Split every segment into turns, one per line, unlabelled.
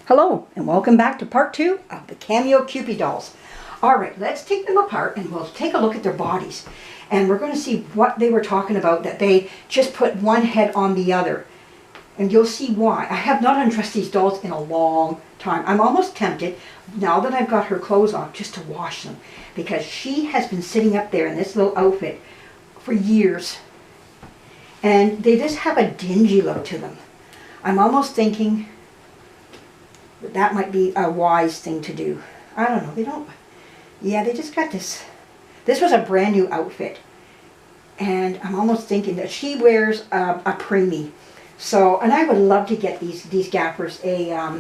Hello, and welcome back to part 2 of the Cameo Kewpie dolls. Alright, let's take them apart and we'll take a look at their bodies. And we're going to see what they were talking about, that they just put one head on the other. And you'll see why. I have not undressed these dolls in a long time. I'm almost tempted, now that I've got her clothes off, just to wash them. Because she has been sitting up there in this little outfit for years. And they just have a dingy look to them. I'm almost thinking that might be a wise thing to do. I don't know, they don't, yeah, they just got this. This was a brand new outfit. And I'm almost thinking that she wears a preemie. So, and I would love to get these gappers a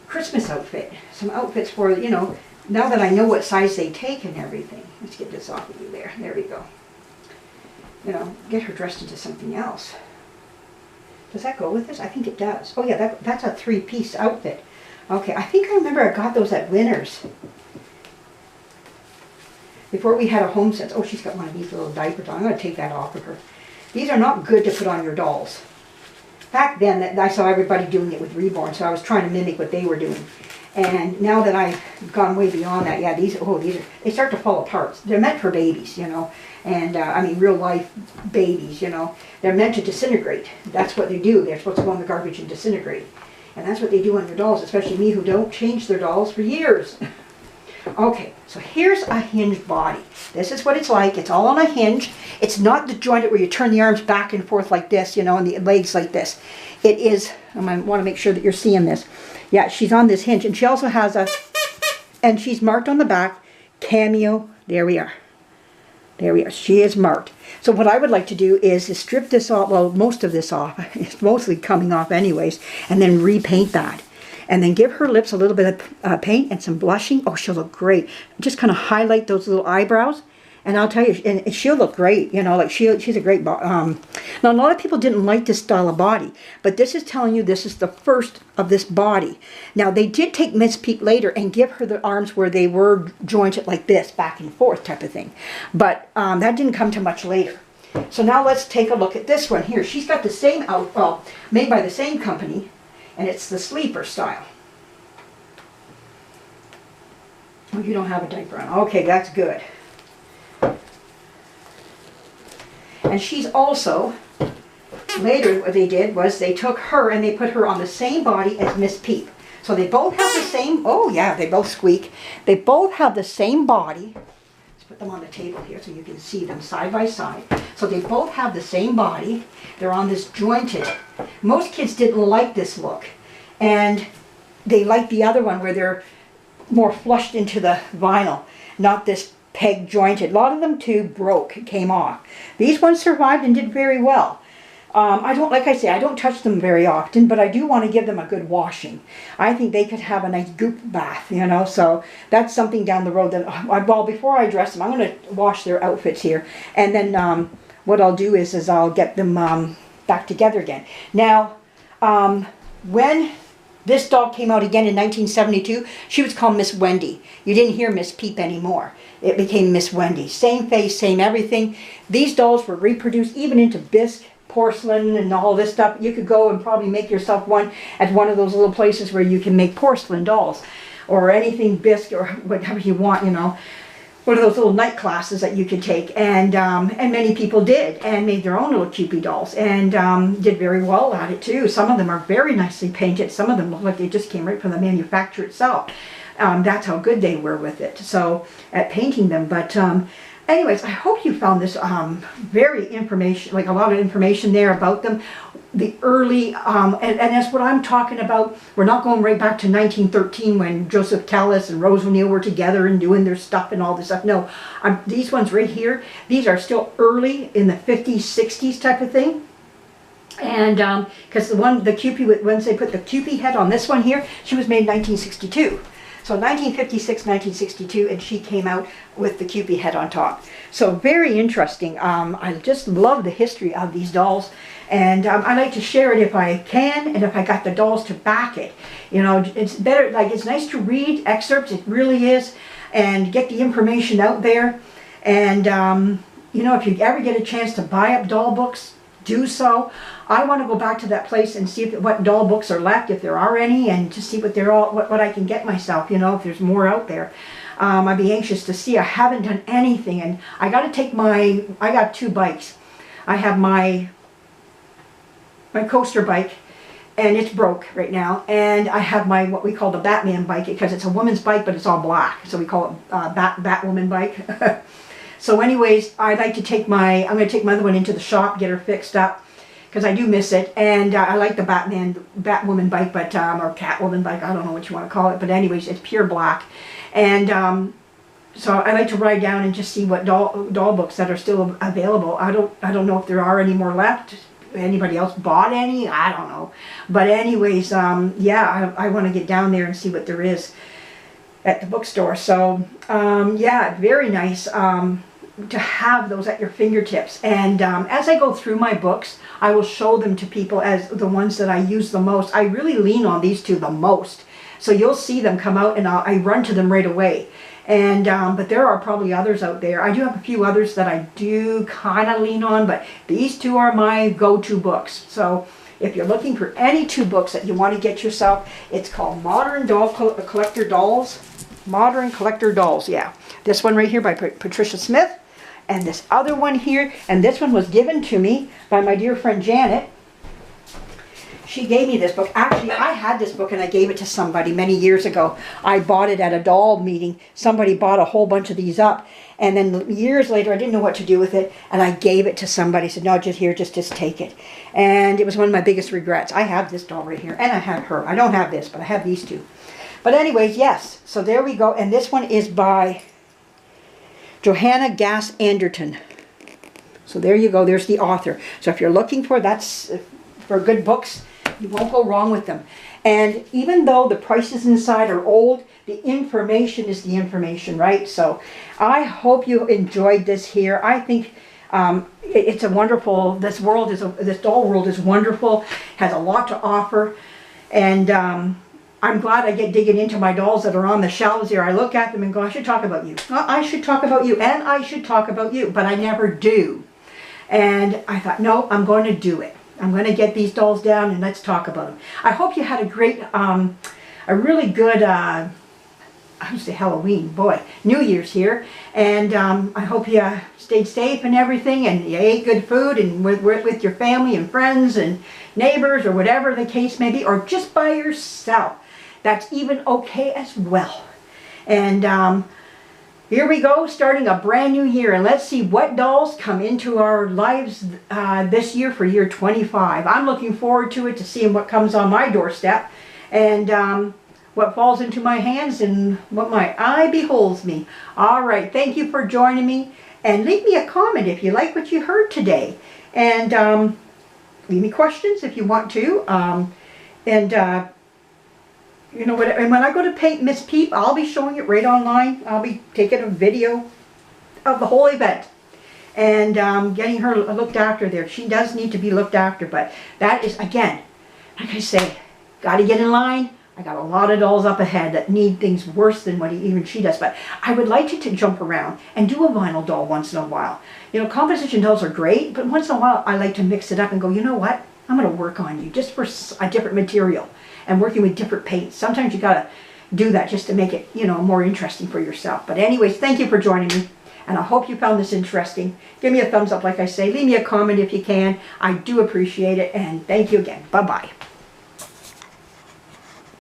Christmas outfit. Some outfits for, you know, now that I know what size they take and everything. Let's get this off of you there. There we go. You know, get her dressed into something else. Does that go with this? I think it does. Oh yeah, that's a 3-piece outfit. Okay, I think I remember I got those at Winners. Before we had a home sense. Oh, she's got one of these little diapers on. I'm going to take that off of her. These are not good to put on your dolls. Back then, I saw everybody doing it with Reborn, so I was trying to mimic what they were doing. And now that I've gone way beyond that, yeah, they start to fall apart. They're meant for babies, you know. And, I mean, real life babies, you know. They're meant to disintegrate. That's what they do. They're supposed to go in the garbage and disintegrate. And that's what they do on their dolls, especially me who don't change their dolls for years. Okay, so here's a hinged body. This is what it's like. It's all on a hinge. It's not the jointed where you turn the arms back and forth like this, you know, and the legs like this. It is, I want to make sure that you're seeing this. Yeah, she's on this hinge. And she also has and she's marked on the back, Cameo. There we are. There we are. She is marked. So what I would like to do is to strip this off, well, most of this off. It's mostly coming off anyways. And then repaint that. And then give her lips a little bit of paint and some blushing. Oh, she'll look great. Just kind of highlight those little eyebrows. And I'll tell you, and she'll look great. You know, like she's a great now, a lot of people didn't like this style of body. But this is telling you this is the first of this body. Now, they did take Miss Peep later and give her the arms where they were jointed like this, back and forth type of thing. But that didn't come to much later. So now let's take a look at this one here. She's got the same well, made by the same company. And it's the sleeper style. Oh, you don't have a diaper on. Okay, that's good. And she's also, later what they did was they took her and they put her on the same body as Miss Peep. So they both have the same, oh yeah, they both squeak. They both have the same body. Let's put them on the table here so you can see them side by side. So they both have the same body. They're on this jointed. Most kids didn't like this look. And they like the other one where they're more flushed into the vinyl, not this peg jointed. A lot of them too came off. These ones survived and did very well. Like I say, I don't touch them very often, but I do want to give them a good washing. I think they could have a nice goop bath, you know, so that's something down the road that, well, before I dress them, I'm going to wash their outfits here. And then what I'll do is I'll get them back together again. Now, when this doll came out again in 1972, she was called Miss Wendy. You didn't hear Miss Peep anymore. It became Miss Wendy. Same face, same everything. These dolls were reproduced even into bisque, porcelain, and all this stuff. You could go and probably make yourself one at one of those little places where you can make porcelain dolls. Or anything bisque or whatever you want, you know. One of those little night classes that you could take, and many people did, and made their own little Kewpie dolls, and did very well at it too. Some of them are very nicely painted. Some of them look like they just came right from the manufacturer itself. That's how good they were with it. So at painting them, but anyways, I hope you found this very information, like a lot of information there about them. The early, and that's what I'm talking about. We're not going right back to 1913 when Joseph Callis and Rose O'Neill were together and doing their stuff and all this stuff. No, these ones right here, these are still early in the 50s, 60s type of thing. And because the Kewpie, once they put the Kewpie head on this one here, she was made in 1962. So 1956, 1962, and she came out with the Kewpie head on top. So very interesting. I just love the history of these dolls. And I like to share it if I can, and if I got the dolls to back it. You know, it's better, like it's nice to read excerpts, it really is, and get the information out there. And, you know, if you ever get a chance to buy up doll books, do so. I want to go back to that place and see what doll books are left, if there are any, and to see what what I can get myself, you know, if there's more out there. I'd be anxious to see. I haven't done anything, and I got to take I got 2 bikes. I have my coaster bike, and it's broke right now, and I have my, what we call the Batman bike, because it's a woman's bike, but it's all black, so we call it Batwoman bike. So anyways, I'd like to take I'm going to take my other one into the shop, get her fixed up, because I do miss it, and I like the Batwoman bike, but, or Catwoman bike, I don't know what you want to call it, but anyways, it's pure black. And so I like to ride down and just see what doll books that are still available. I don't know if there are any more left. Anybody else bought any? I don't know. But anyways, yeah, I want to get down there and see what there is at the bookstore. So yeah, very nice to have those at your fingertips. And as I go through my books, I will show them to people as the ones that I use the most. I really lean on these 2 the most. So you'll see them come out, and I run to them right away. And but there are probably others out there. I do have a few others that I do kind of lean on, but these 2 are my go-to books. So if you're looking for any 2 books that you want to get yourself, it's called Modern Collector Dolls. Modern Collector Dolls, yeah. This one right here by Patricia Smith, and this other one here, and this one was given to me by my dear friend Janet. She gave me this book. Actually, I had this book and I gave it to somebody many years ago. I bought it at a doll meeting. Somebody bought a whole bunch of these up. And then years later, I didn't know what to do with it. And I gave it to somebody. Said, no, just here, just take it. And it was one of my biggest regrets. I have this doll right here. And I have her. I don't have this, but I have these 2. But anyways, yes. So there we go. And this one is by Johanna Gass Anderton. So there you go. There's the author. So if you're looking for good books, you won't go wrong with them. And even though the prices inside are old, the information is the information, right? So I hope you enjoyed this here. I think it's a wonderful, this doll world is wonderful, has a lot to offer. And I'm glad I get digging into my dolls that are on the shelves here. I look at them and go, I should talk about you. I should talk about you, and I should talk about you, but I never do. And I thought, no, I'm going to do it. I'm going to get these dolls down and let's talk about them. I hope you had a great, a really good, I would say Halloween, boy, New Year's here. And I hope you stayed safe and everything, and you ate good food, and with your family and friends and neighbors, or whatever the case may be, or just by yourself. That's even okay as well. And here we go, starting a brand new year, and let's see what dolls come into our lives this year for year 25. I'm looking forward to it, to seeing what comes on my doorstep, and what falls into my hands, and what my eye beholds me. All right, thank you for joining me, and leave me a comment if you like what you heard today, and leave me questions if you want to, you know what, and when I go to paint Miss Peep, I'll be showing it right online. I'll be taking a video of the whole event and getting her looked after there. She does need to be looked after, but that is, again, like I say, got to get in line. I got a lot of dolls up ahead that need things worse than what even she does, but I would like to jump around and do a vinyl doll once in a while. You know, composition dolls are great, but once in a while I like to mix it up and go, you know what, I'm going to work on you just for a different material. And working with different paints. Sometimes you gotta do that just to make it, you know, more interesting for yourself. But anyways, thank you for joining me, and I hope you found this interesting. Give me a thumbs up, like I say. Leave me a comment if you can. I do appreciate it, and thank you again. Bye-bye.